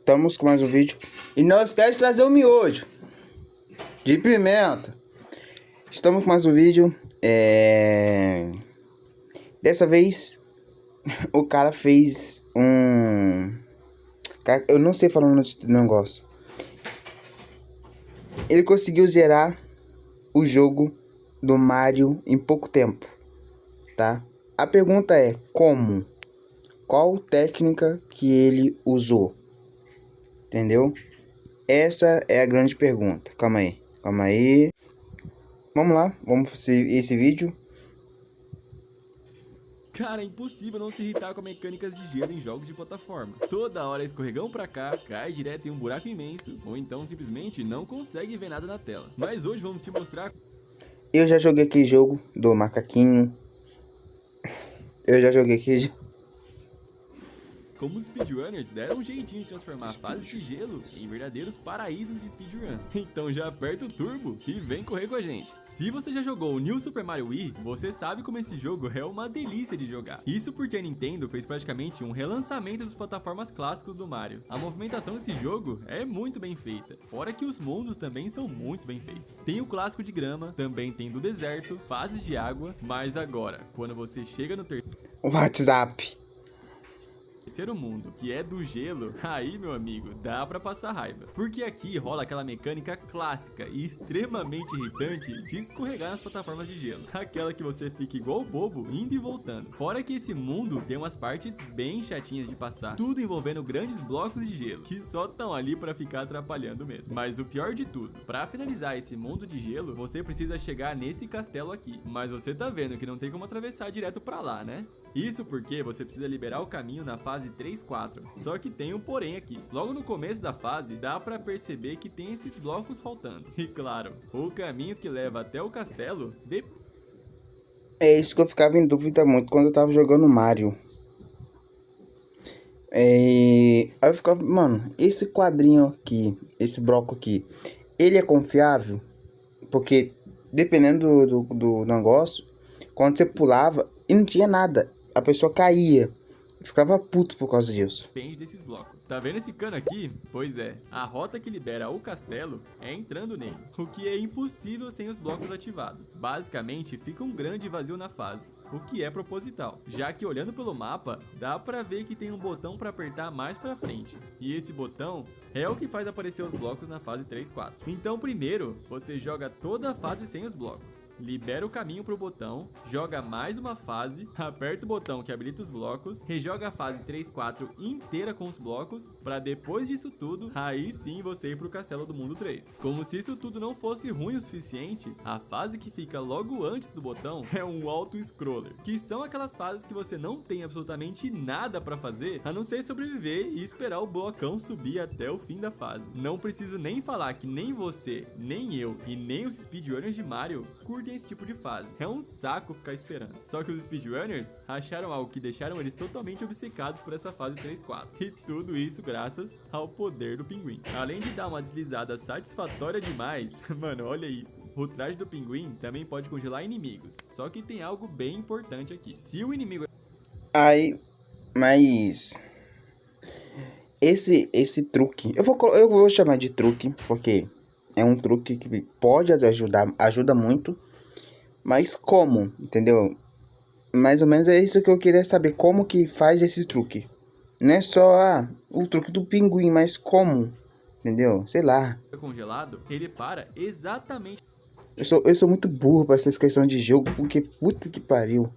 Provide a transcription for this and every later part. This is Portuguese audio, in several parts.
Estamos com mais um vídeo. E não esquece de trazer o miojo de pimenta. Estamos com mais um vídeo. Dessa vez o cara fez eu não sei falar o nome do negócio. Ele conseguiu zerar o jogo do Mario em pouco tempo, tá? A pergunta é como? Qual técnica que ele usou? Entendeu? Essa é a grande pergunta. Calma aí. Vamos lá, vamos fazer esse vídeo. Cara, é impossível não se irritar com mecânicas de gelo em jogos de plataforma. Toda hora escorregão pra cá, cai direto em um buraco imenso, ou então simplesmente não consegue ver nada na tela. Mas hoje vamos te mostrar... Eu já joguei aquele jogo do macaquinho. Como os speedrunners deram um jeitinho de transformar a fase de gelo em verdadeiros paraísos de speedrun. Então já aperta o turbo e vem correr com a gente. Se você já jogou o New Super Mario Wii, você sabe como esse jogo é uma delícia de jogar. Isso porque a Nintendo fez praticamente um relançamento das plataformas clássicos do Mario. A movimentação desse jogo é muito bem feita, fora que os mundos também são muito bem feitos. Tem o clássico de grama, também tem do deserto, fases de água, mas agora, quando você chega no WhatsApp. terceiro mundo, que é do gelo, aí, meu amigo, dá pra passar raiva. Porque aqui rola aquela mecânica clássica e extremamente irritante de escorregar nas plataformas de gelo. Aquela que você fica igual bobo, indo e voltando. Fora que esse mundo tem umas partes bem chatinhas de passar, tudo envolvendo grandes blocos de gelo, que só estão ali pra ficar atrapalhando mesmo. Mas o pior de tudo, pra finalizar esse mundo de gelo, você precisa chegar nesse castelo aqui. Mas você tá vendo que não tem como atravessar direto pra lá, né? Isso porque você precisa liberar o caminho na fase 3-4, só que tem um porém aqui. Logo no começo da fase, dá pra perceber que tem esses blocos faltando. E claro, o caminho que leva até o castelo... É isso que eu ficava em dúvida muito quando eu tava jogando Mario. Aí eu ficava, mano, esse quadrinho aqui, esse bloco aqui, ele é confiável? Porque dependendo do negócio, quando você pulava e não tinha nada, a pessoa caía. Eu ficava puto por causa disso. Depende desses blocos. Tá vendo esse cano aqui? Pois é, a rota que libera o castelo é entrando nele, o que é impossível sem os blocos ativados. Basicamente, fica um grande vazio na fase, o que é proposital, já que olhando pelo mapa, dá pra ver que tem um botão pra apertar mais pra frente, e esse botão é o que faz aparecer os blocos na fase 3-4. Então primeiro, você joga toda a fase sem os blocos, libera o caminho pro botão, joga mais uma fase, aperta o botão que habilita os blocos, rejoga a fase 3-4 inteira com os blocos, pra depois disso tudo, aí sim você ir pro castelo do mundo 3. Como se isso tudo não fosse ruim o suficiente, a fase que fica logo antes do botão é um auto-scroller, que são aquelas fases que você não tem absolutamente nada pra fazer, a não ser sobreviver e esperar o blocão subir até o fim da fase. Não preciso nem falar que nem você, nem eu e nem os speedrunners de Mario curtem esse tipo de fase. É um saco ficar esperando. Só que os speedrunners acharam algo que deixaram eles totalmente obcecados por essa fase 3-4. E tudo isso graças ao poder do pinguim. Além de dar uma deslizada satisfatória demais, mano, olha isso. O traje do pinguim também pode congelar inimigos. Só que tem algo bem importante aqui. Se o inimigo... Aí, mas... Esse truque, eu vou chamar de truque, porque é um truque que pode ajudar, ajuda muito, mas como, entendeu? Mais ou menos é isso que eu queria saber, como que faz esse truque. Não é só o truque do pinguim, mas como, entendeu? Sei lá. congelado, ele para exatamente... Eu sou muito burro para essas questões de jogo, porque puta que pariu.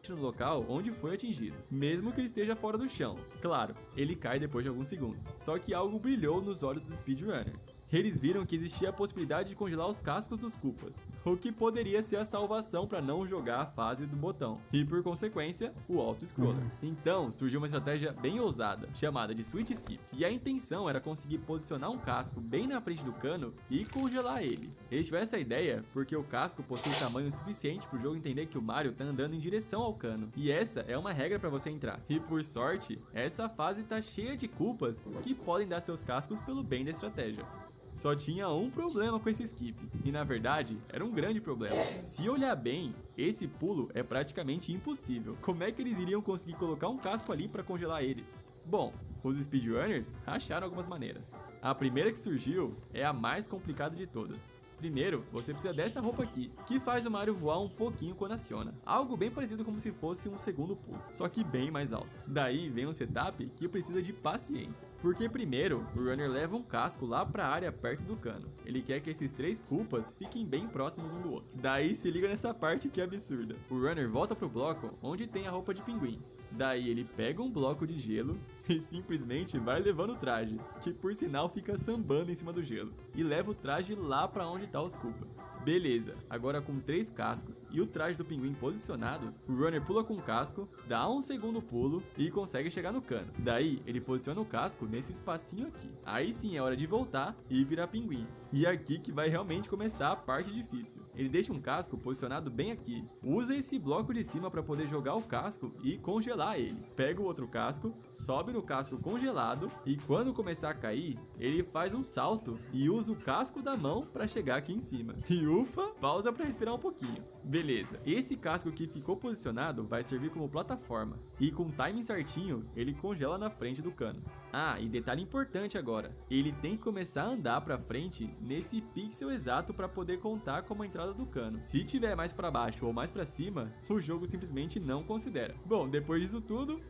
no local onde foi atingido, mesmo que ele esteja fora do chão. Claro, ele cai depois de alguns segundos. Só que algo brilhou nos olhos dos speedrunners. Eles viram que existia a possibilidade de congelar os cascos dos Koopas, o que poderia ser a salvação para não jogar a fase do botão, e por consequência, o auto-scroller. Então, surgiu uma estratégia bem ousada, chamada de Switch Skip, e a intenção era conseguir posicionar um casco bem na frente do cano e congelar ele. Eles tiveram essa ideia porque o casco possui tamanho suficiente para o jogo entender que o Mario tá andando em direção ao cano, e essa é uma regra para você entrar. E por sorte, essa fase tá cheia de Koopas que podem dar seus cascos pelo bem da estratégia. Só tinha um problema com esse skip, e na verdade, era um grande problema. Se olhar bem, esse pulo é praticamente impossível. Como é que eles iriam conseguir colocar um casco ali para congelar ele? Bom, Os speedrunners acharam algumas maneiras. A primeira que surgiu é a mais complicada de todas. Primeiro, você precisa dessa roupa aqui, que faz o Mario voar um pouquinho quando aciona. Algo bem parecido como se fosse um segundo pulo, só que bem mais alto. Daí vem um setup que precisa de paciência. Porque primeiro, o runner leva um casco lá pra área perto do cano. Ele quer que esses 3 culpas fiquem bem próximos um do outro. Daí se liga nessa parte que é absurda. O runner volta pro bloco onde tem a roupa de pinguim. Daí ele pega um bloco de gelo e simplesmente vai levando o traje, que por sinal fica sambando em cima do gelo, e leva o traje lá pra onde tá os culpas. Beleza, agora com 3 cascos e o traje do pinguim posicionados, o runner pula com o casco, dá um segundo pulo e consegue chegar no cano. Daí ele posiciona o casco nesse espacinho aqui. Aí sim é hora de voltar e virar pinguim. E é aqui que vai realmente começar a parte difícil. Ele deixa um casco posicionado bem aqui. Usa esse bloco de cima para poder jogar o casco e congelar ele. Pega o outro casco, sobe no casco congelado e quando começar a cair, ele faz um salto e usa o casco da mão para chegar aqui em cima. E ufa, pausa para respirar um pouquinho. Beleza, esse casco que ficou posicionado vai servir como plataforma. E com o timing certinho, ele congela na frente do cano. Ah, e detalhe importante agora, ele tem que começar a andar para frente nesse pixel exato para poder contar como a entrada do cano. Se tiver mais para baixo ou mais para cima, o jogo simplesmente não considera. Bom, depois disso tudo,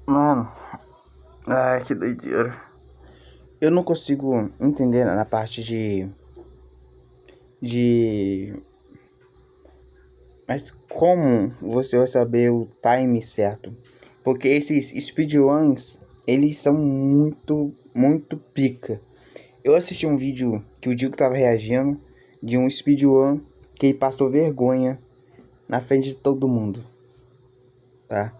Mano, ai que doideira. Eu não consigo entender na parte Mas como você vai saber o time certo? Porque esses speedruns, eles são muito pica. Eu assisti um vídeo que o Diego tava reagindo de um speedrun que ele passou vergonha na frente de todo mundo, tá?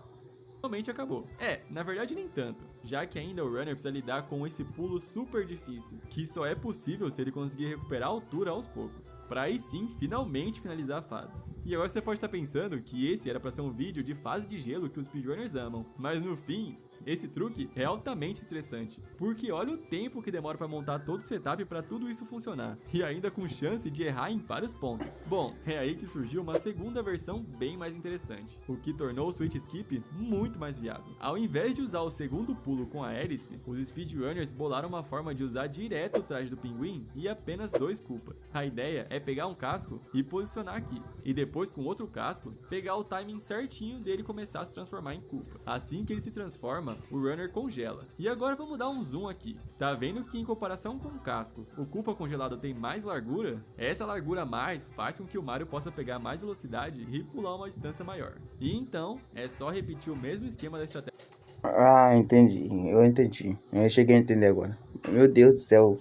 finalmente acabou. Na verdade nem tanto, já que ainda o runner precisa lidar com esse pulo super difícil, que só é possível se ele conseguir recuperar a altura aos poucos, pra aí sim finalmente finalizar a fase. E agora você pode estar pensando que esse era pra ser um vídeo de fase de gelo que os speedrunners amam, mas no fim, esse truque é altamente estressante, porque olha o tempo que demora para montar todo o setup para tudo isso funcionar, e ainda com chance de errar em vários pontos. Bom, é aí que surgiu uma segunda versão bem mais interessante, o que tornou o Switch Skip muito mais viável. Ao invés de usar o segundo pulo com a hélice, os speedrunners bolaram uma forma de usar direto o traje do pinguim e apenas 2 culpas. A ideia é pegar um casco e posicionar aqui, e depois com outro casco, pegar o timing certinho dele começar a se transformar em culpa. Assim que ele se transforma, o runner congela. E agora vamos dar um zoom aqui. Tá vendo que em comparação com o casco, o culpa congelado tem mais largura? Essa largura a mais faz com que o Mario possa pegar mais velocidade e pular uma distância maior. E então, é só repetir o mesmo esquema da estratégia. Ah, entendi. Eu entendi. Eu cheguei a entender agora. Meu Deus do céu.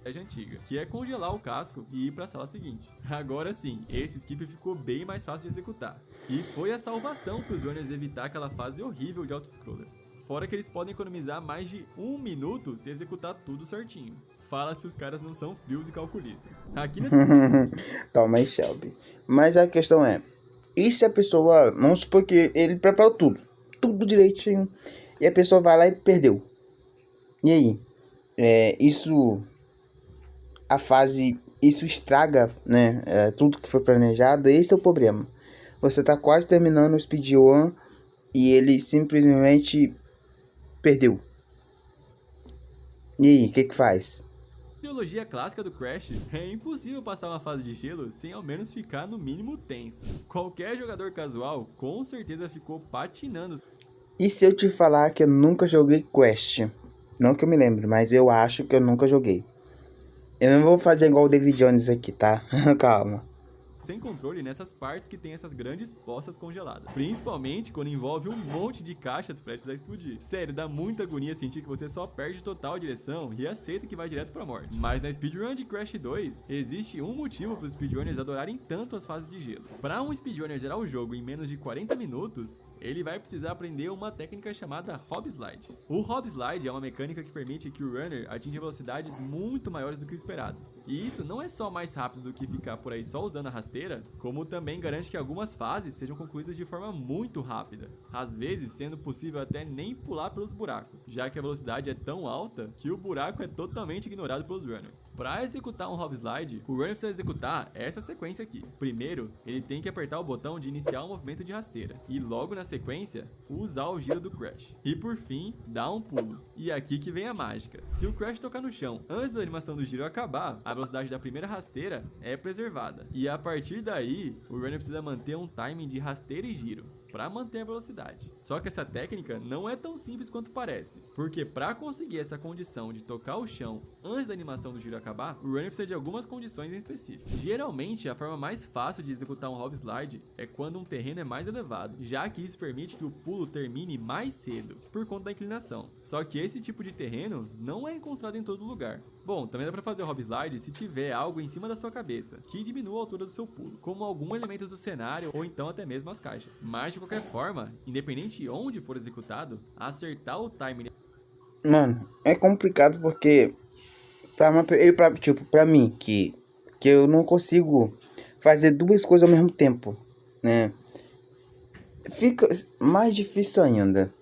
Antiga, que é congelar o casco e ir para a sala seguinte. Agora sim, esse skip ficou bem mais fácil de executar. E foi a salvação para os runners evitar aquela fase horrível de auto-scroller. Fora que eles podem economizar mais de 1 minuto se executar tudo certinho. Fala se os caras não são frios e calculistas. Aqui na... Toma aí, Shelby. Mas a questão é, e se a pessoa, vamos supor que ele preparou tudo direitinho, e a pessoa vai lá e perdeu. E aí? Isso estraga, né, tudo que foi planejado. Esse é o problema. Você tá quase terminando o speedrun e ele simplesmente perdeu. E aí, o que faz? Na trilogia clássica do Crash, é impossível passar uma fase de gelo sem ao menos ficar no mínimo tenso. Qualquer jogador casual com certeza ficou patinando. E se eu te falar que eu nunca joguei Crash? Não que eu me lembre, mas eu acho que eu nunca joguei. Eu não vou fazer igual o David Jones aqui, tá? Calma. Sem controle nessas partes que tem essas grandes poças congeladas. Principalmente quando envolve um monte de caixas prestes a explodir. Sério, dá muita agonia sentir que você só perde total a direção e aceita que vai direto pra morte. Mas na speedrun de Crash 2, existe um motivo para os speedrunners adorarem tanto as fases de gelo. Para um speedrunner zerar o jogo em menos de 40 minutos, ele vai precisar aprender uma técnica chamada Hop Slide. O Hop Slide é uma mecânica que permite que o runner atinja velocidades muito maiores do que o esperado. E isso não é só mais rápido do que ficar por aí só usando a rasteira, como também garante que algumas fases sejam concluídas de forma muito rápida, às vezes sendo possível até nem pular pelos buracos, já que a velocidade é tão alta que o buraco é totalmente ignorado pelos runners. Para executar um Hop Slide, o runner precisa executar essa sequência aqui. Primeiro, ele tem que apertar o botão de iniciar o movimento de rasteira, e logo na sequência, usar o giro do Crash. E por fim, dar um pulo. E aqui que vem a mágica. Se o Crash tocar no chão antes da animação do giro acabar, a velocidade da primeira rasteira é preservada. E a partir daí, o runner precisa manter um timing de rasteira e giro para manter a velocidade. Só que essa técnica não é tão simples quanto parece, porque para conseguir essa condição de tocar o chão antes da animação do giro acabar, o runner precisa de algumas condições em específico. Geralmente, a forma mais fácil de executar um hop slide é quando um terreno é mais elevado, já que isso permite que o pulo termine mais cedo, por conta da inclinação. Só que esse tipo de terreno não é encontrado em todo lugar. Bom, também dá pra fazer o hop slide se tiver algo em cima da sua cabeça, que diminua a altura do seu pulo, como algum elemento do cenário ou então até mesmo as caixas. Mas de qualquer forma, independente de onde for executado, acertar o timing... Mano, é complicado porque pra mim, que eu não consigo fazer duas coisas ao mesmo tempo, né? Fica mais difícil ainda.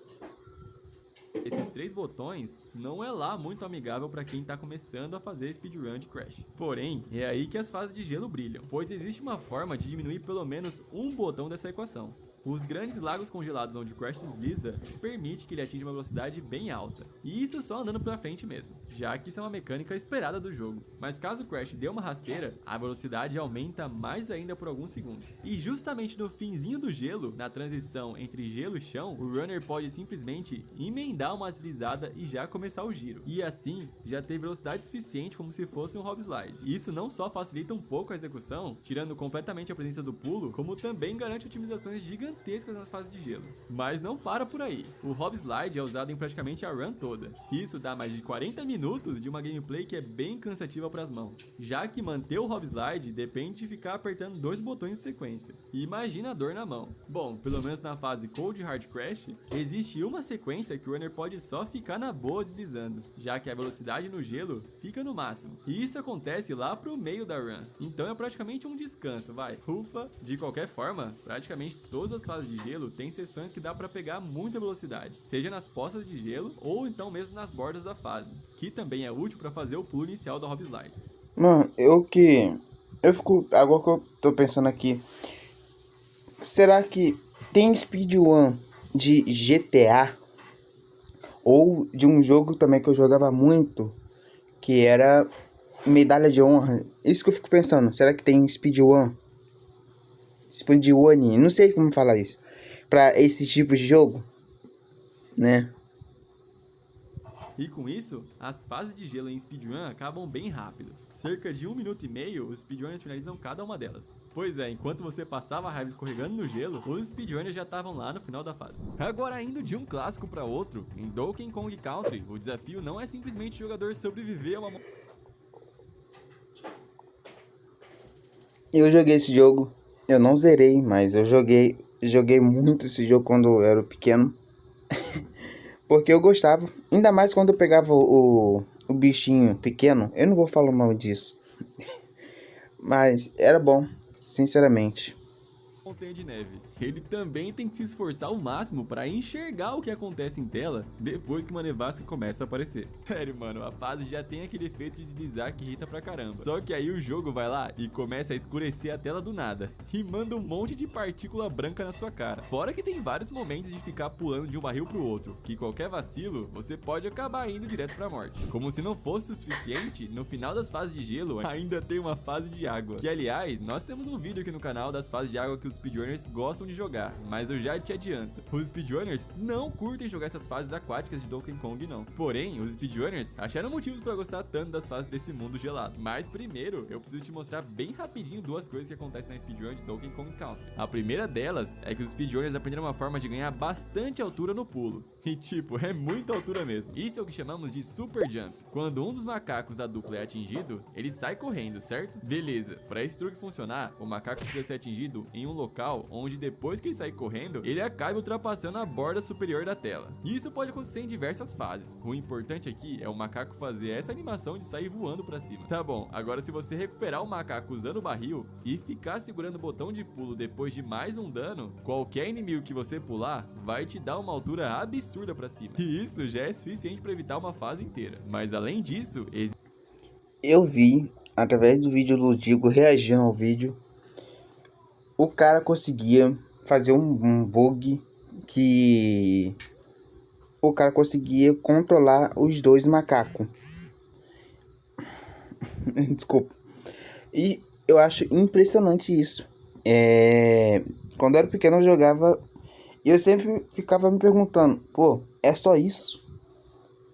Esses 3 botões não é lá muito amigável para quem tá começando a fazer speedrun de Crash. Porém, é aí que as fases de gelo brilham, pois existe uma forma de diminuir pelo menos um botão dessa equação. Os grandes lagos congelados onde o Crash desliza permite que ele atinja uma velocidade bem alta, e isso só andando pra frente mesmo, já que isso é uma mecânica esperada do jogo. Mas caso o Crash dê uma rasteira, a velocidade aumenta mais ainda por alguns segundos. E justamente no finzinho do gelo, na transição entre gelo e chão, o runner pode simplesmente emendar uma deslizada e já começar o giro, e assim já ter velocidade suficiente como se fosse um hop slide. Isso não só facilita um pouco a execução, tirando completamente a presença do pulo, como também garante otimizações gigantescas nas fases de gelo. Mas não para por aí. O hop slide é usado em praticamente a run toda. Isso dá mais de 40 minutos de uma gameplay que é bem cansativa para as mãos, já que manter o hop slide depende de ficar apertando 2 botões em sequência. E imagina a dor na mão. Bom, pelo menos na fase Cold Hard Crash, existe uma sequência que o runner pode só ficar na boa deslizando, já que a velocidade no gelo fica no máximo. E isso acontece lá pro meio da run. Então é praticamente um descanso, vai. Ufa, de qualquer forma, praticamente todas as fases de gelo tem seções que dá pra pegar muita velocidade, seja nas poças de gelo ou então mesmo nas bordas da fase, que também é útil pra fazer o pulo inicial do hop slide. Mano, eu fico, agora que eu tô pensando aqui, será que tem speedrun de GTA ou de um jogo também que eu jogava muito, que era Medalha de Honra? Isso que eu fico pensando, será que tem speedrun, não sei como falar isso, pra esses tipos de jogo, né? E com isso, as fases de gelo em speedrun acabam bem rápido. Cerca de 1 minuto e meio, os speedrunners finalizam cada uma delas. Pois é, enquanto você passava a raiva escorregando no gelo, os speedrunners já estavam lá no final da fase. Agora, indo de um clássico para outro, em Donkey Kong Country, o desafio não é simplesmente o jogador sobreviver a uma... Eu joguei esse jogo, eu não zerei, mas eu joguei muito esse jogo quando eu era pequeno. Porque eu gostava, ainda mais quando eu pegava o bichinho pequeno. Eu não vou falar o nome disso. Mas era bom, sinceramente. Montanha de neve. Ele também tem que se esforçar ao máximo para enxergar o que acontece em tela depois que uma nevasca começa a aparecer. Sério, mano, a fase já tem aquele efeito de deslizar que irrita pra caramba. Só que aí o jogo vai lá e começa a escurecer a tela do nada e manda um monte de partícula branca na sua cara. Fora que tem vários momentos de ficar pulando de um barril pro outro, que qualquer vacilo, você pode acabar indo direto pra morte. Como se não fosse o suficiente, no final das fases de gelo ainda tem uma fase de água. Que aliás, nós temos um vídeo aqui no canal das fases de água que os speedrunners gostam de jogar, mas eu já te adianto, os speedrunners não curtem jogar essas fases aquáticas de Donkey Kong não. Porém, os speedrunners acharam motivos pra gostar tanto das fases desse mundo gelado. Mas primeiro, eu preciso te mostrar bem rapidinho duas coisas que acontecem na speedrun de Donkey Kong Country. A primeira delas é que os speedrunners aprenderam uma forma de ganhar bastante altura no pulo. E tipo, é muita altura mesmo. Isso é o que chamamos de Super Jump. Quando um dos macacos da dupla é atingido, ele sai correndo, certo? Beleza, para esse truque funcionar, o macaco precisa ser atingido em um local onde depois que ele sair correndo, ele acaba ultrapassando a borda superior da tela. E isso pode acontecer em diversas fases. O importante aqui é o macaco fazer essa animação de sair voando pra cima. Tá bom, agora se você recuperar o macaco usando o barril e ficar segurando o botão de pulo depois de mais um dano, qualquer inimigo que você pular vai te dar uma altura absurda pra cima. E isso já é suficiente pra evitar uma fase inteira. Mas além disso, Eu vi, através do vídeo do Digo reagindo ao vídeo, o cara conseguia fazer um bug que o cara conseguia controlar os dois macacos. Desculpa. E eu acho impressionante isso. Quando eu era pequeno eu jogava e eu sempre ficava me perguntando, pô, é só isso?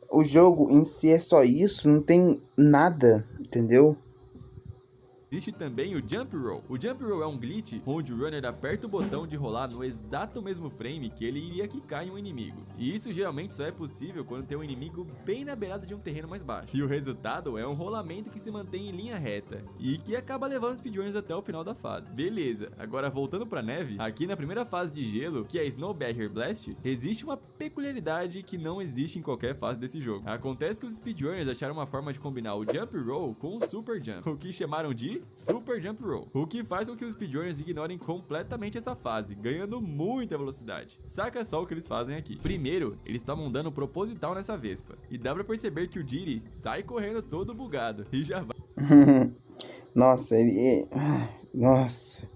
O jogo em si é só isso? Não tem nada, entendeu? Existe também o Jump Roll. O Jump Roll é um glitch onde o runner aperta o botão de rolar no exato mesmo frame que ele iria quicar em um inimigo. E isso geralmente só é possível quando tem um inimigo bem na beirada de um terreno mais baixo. E o resultado é um rolamento que se mantém em linha reta e que acaba levando os speedrunners até o final da fase. Beleza, agora voltando pra neve, aqui na primeira fase de gelo, que é Snow Barrier Blast, existe uma peculiaridade que não existe em qualquer fase desse jogo. Acontece que os speedrunners acharam uma forma de combinar o Jump Roll com o Super Jump, o que chamaram de Super Jump Roll, o que faz com que os speedrunners ignorem completamente essa fase, ganhando muita velocidade. Saca só o que eles fazem aqui. Primeiro, eles tomam um dano proposital nessa Vespa, e dá pra perceber que o Diddy sai correndo todo bugado, e já Nossa, ele... Nossa.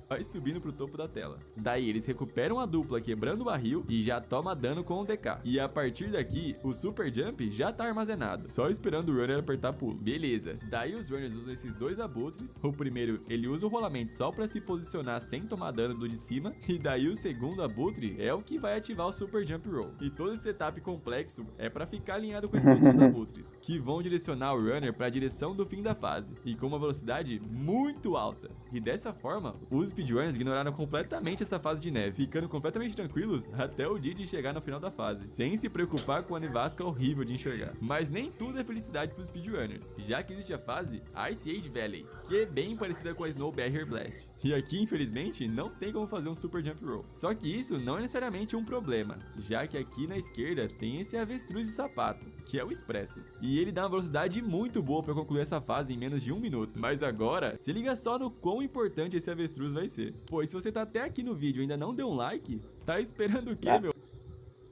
vai subindo pro topo da tela. Daí eles recuperam a dupla quebrando o barril e já toma dano com o DK. E a partir daqui, o Super Jump já tá armazenado, só esperando o runner apertar pulo. Beleza, daí os runners usam esses dois abutres. O primeiro, ele usa o rolamento só pra se posicionar sem tomar dano do de cima. E daí o segundo abutre é o que vai ativar o Super Jump Roll. E todo esse setup complexo é pra ficar alinhado com esses outros abutres, que vão direcionar o runner pra direção do fim da fase, e com uma velocidade muito alta. E dessa forma, os speedrunners ignoraram completamente essa fase de neve, ficando completamente tranquilos até o Diddy chegar no final da fase, sem se preocupar com a nevasca horrível de enxergar. Mas nem tudo é felicidade para os speedrunners, já que existe a fase Ice Age Valley, que é bem parecida com a Snow Barrier Blast. E aqui, infelizmente, não tem como fazer um Super Jump Roll. Só que isso não é necessariamente um problema, já que aqui na esquerda tem esse avestruz de sapato, que é o Expresso. E ele dá uma velocidade muito boa para concluir essa fase em menos de 1 minuto. Mas agora, se liga só no quão importante esse avestruz vai ser. Pois se você tá até aqui no vídeo e ainda não deu um like, tá esperando o quê, meu?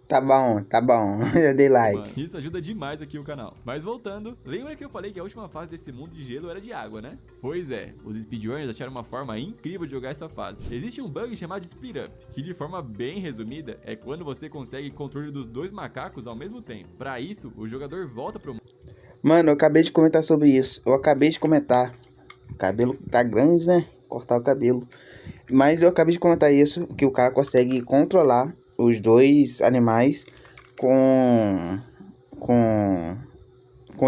Tá bom. Eu dei like. Mano, isso ajuda demais aqui o canal. Mas voltando, lembra que eu falei que a última fase desse mundo de gelo era de água, né? Pois é, os speedrunners acharam uma forma incrível de jogar essa fase. Existe um bug chamado Split Up, que de forma bem resumida, é quando você consegue controle dos dois macacos ao mesmo tempo. Pra isso, o jogador volta pro... Mano, eu acabei de comentar sobre isso. O cabelo tá grande, né? Cortar o cabelo. Mas eu acabei de comentar isso, que o cara consegue controlar os dois animais com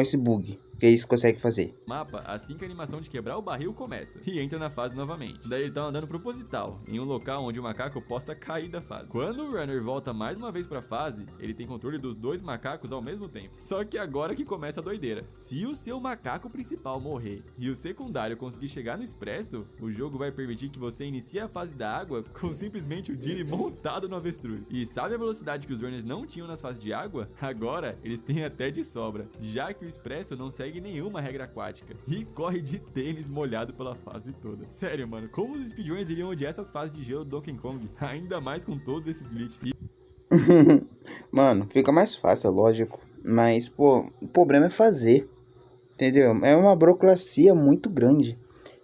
esse bug. Que eles conseguem fazer. mapa assim que a animação de quebrar o barril começa e entra na fase novamente. Daí ele tá andando proposital, em um local onde o macaco possa cair da fase. Quando o runner volta mais uma vez pra fase, ele tem controle dos dois macacos ao mesmo tempo. Só que agora que começa a doideira. Se o seu macaco principal morrer e o secundário conseguir chegar no expresso, o jogo vai permitir que você inicie a fase da água com simplesmente o Diddy montado no avestruz. E sabe a velocidade que os runners não tinham nas fases de água? Agora eles têm até de sobra, já que o expresso não segue nenhuma regra aquática e corre de tênis molhado pela fase toda. Sério, mano, como os speedrunners iriam odiar essas fases de gelo do Donkey Kong? Ainda mais com todos esses glitches. Mano, fica mais fácil, lógico. Mas, pô, o problema é fazer. Entendeu? É uma burocracia muito grande.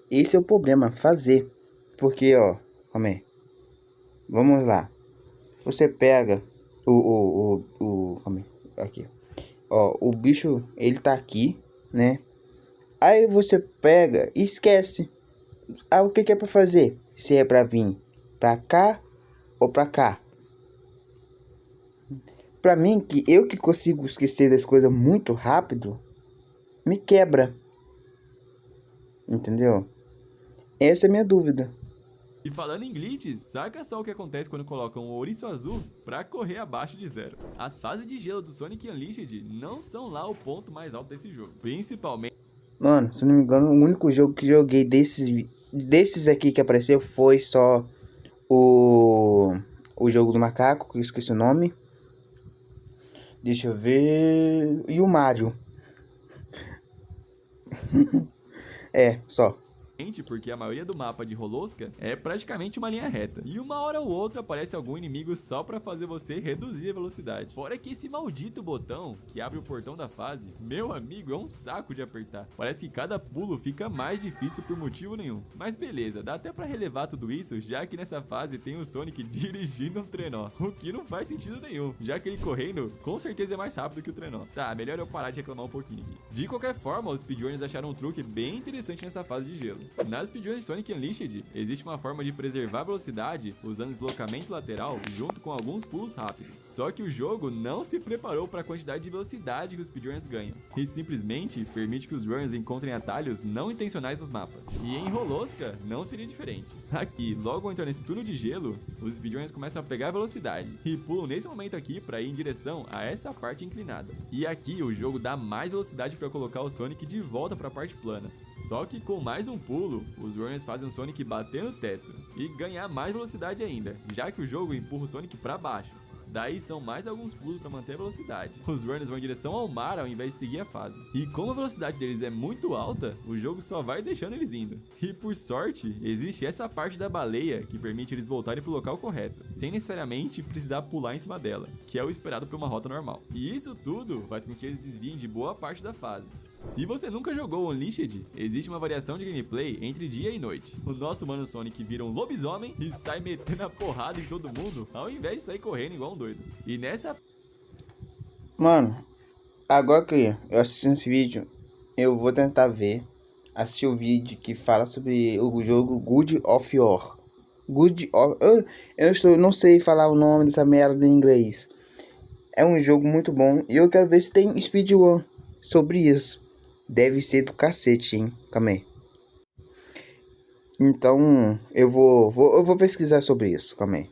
Esse é o problema, fazer. Porque, ó, calma aí. Vamos lá. Você pega calma aí. Aqui. Ó, o bicho, ele tá aqui, né? Aí você pega e esquece. Ah, o que que é pra fazer? Se é pra vir pra cá ou pra cá? Pra mim, que eu que consigo esquecer das coisas muito rápido, me quebra. Entendeu? Essa é a minha dúvida. E falando em glitches, saca só o que acontece quando colocam o ouriço azul pra correr abaixo de zero. As fases de gelo do Sonic Unleashed não são lá o ponto mais alto desse jogo. Principalmente... Mano, se não me engano, o único jogo que joguei desses aqui que apareceu foi só o jogo do macaco, que eu esqueci o nome. Deixa eu ver... E o Mario. É, só. Porque a maioria do mapa de Holoska é praticamente uma linha reta. E uma hora ou outra aparece algum inimigo só pra fazer você reduzir a velocidade. Fora que esse maldito botão que abre o portão da fase, meu amigo, é um saco de apertar. Parece que cada pulo fica mais difícil por motivo nenhum. Mas beleza, dá até pra relevar tudo isso, já que nessa fase tem o Sonic dirigindo um trenó. O que não faz sentido nenhum, já que ele correndo com certeza é mais rápido que o trenó. Tá, melhor eu parar de reclamar um pouquinho aqui. De qualquer forma, os speedrunners acharam um truque bem interessante nessa fase de gelo. Nas speedruns de Sonic Unleashed, existe uma forma de preservar a velocidade usando deslocamento lateral junto com alguns pulos rápidos. Só que o jogo não se preparou para a quantidade de velocidade que os speedrunners ganham, e simplesmente permite que os runners encontrem atalhos não intencionais nos mapas. E em Holoska não seria diferente. Aqui, logo ao entrar nesse túnel de gelo, os speedrunners começam a pegar velocidade e pulam nesse momento aqui para ir em direção a essa parte inclinada. E aqui o jogo dá mais velocidade para colocar o Sonic de volta para a parte plana. Só que com mais um pulo, os runners fazem o Sonic bater no teto e ganhar mais velocidade ainda, já que o jogo empurra o Sonic para baixo. Daí são mais alguns pulos para manter a velocidade. Os runners vão em direção ao mar ao invés de seguir a fase. E como a velocidade deles é muito alta, o jogo só vai deixando eles indo. E por sorte, existe essa parte da baleia que permite eles voltarem para o local correto, sem necessariamente precisar pular em cima dela, que é o esperado para uma rota normal. E isso tudo faz com que eles desviem de boa parte da fase. Se você nunca jogou Unleashed, existe uma variação de gameplay entre dia e noite. O nosso mano Sonic vira um lobisomem e sai metendo a porrada em todo mundo, ao invés de sair correndo igual um doido. E nessa... Mano, agora que eu assisti esse vídeo, eu vou tentar assistir o vídeo que fala sobre o jogo God of War. Não sei falar o nome dessa merda em inglês. É um jogo muito bom e eu quero ver se tem speedrun sobre isso. Deve ser do cacete, hein? Calma aí. Então, eu vou pesquisar sobre isso. Calma aí.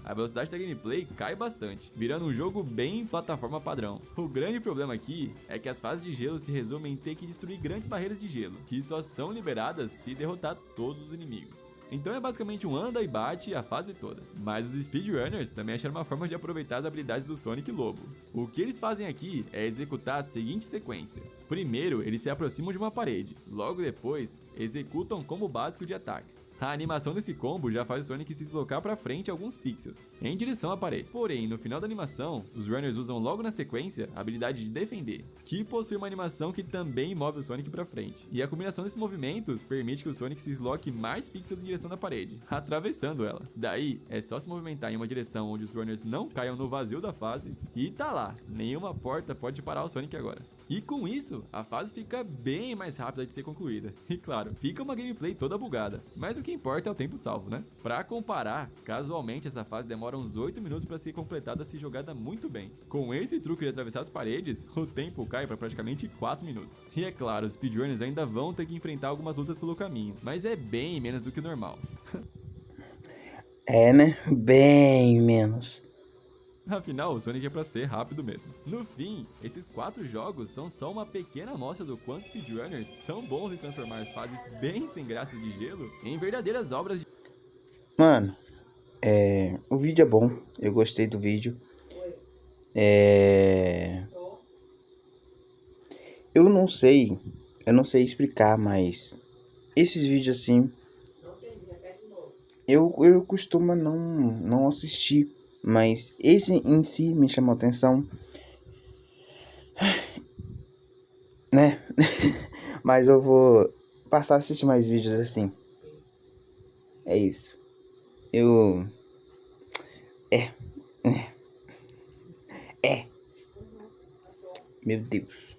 A velocidade da gameplay cai bastante, virando um jogo bem plataforma padrão. O grande problema aqui é que as fases de gelo se resumem em ter que destruir grandes barreiras de gelo, que só são liberadas se derrotar todos os inimigos. Então é basicamente um anda e bate a fase toda. Mas os speedrunners também acharam uma forma de aproveitar as habilidades do Sonic Lobo. O que eles fazem aqui é executar a seguinte sequência. Primeiro, eles se aproximam de uma parede. Logo depois, executam um combo básico de ataques. A animação desse combo já faz o Sonic se deslocar para frente alguns pixels, em direção à parede. Porém, no final da animação, os runners usam logo na sequência a habilidade de defender, que possui uma animação que também move o Sonic para frente. E a combinação desses movimentos permite que o Sonic se desloque mais pixels em direção da parede, atravessando ela. Daí, é só se movimentar em uma direção onde os runners não caiam no vazio da fase, e tá lá, nenhuma porta pode parar o Sonic agora. E com isso, a fase fica bem mais rápida de ser concluída. E claro, fica uma gameplay toda bugada, mas o que importa é o tempo salvo, né? Pra comparar, casualmente essa fase demora uns 8 minutos pra ser completada se jogada muito bem. Com esse truque de atravessar as paredes, o tempo cai pra praticamente 4 minutos. E é claro, os speedrunners ainda vão ter que enfrentar algumas lutas pelo caminho, mas é bem menos do que o normal. É, né? Bem menos. Afinal, o Sonic é pra ser rápido mesmo. No fim, esses 4 jogos são só uma pequena amostra do quanto speedrunners são bons em transformar fases bem sem graça de gelo em verdadeiras obras de... Mano, o vídeo é bom, eu gostei do vídeo. Eu não sei explicar, mas esses vídeos assim, eu costumo não assistir. Mas esse em si me chamou atenção, né? Mas eu vou passar a assistir mais vídeos assim. É isso. É. Meu Deus.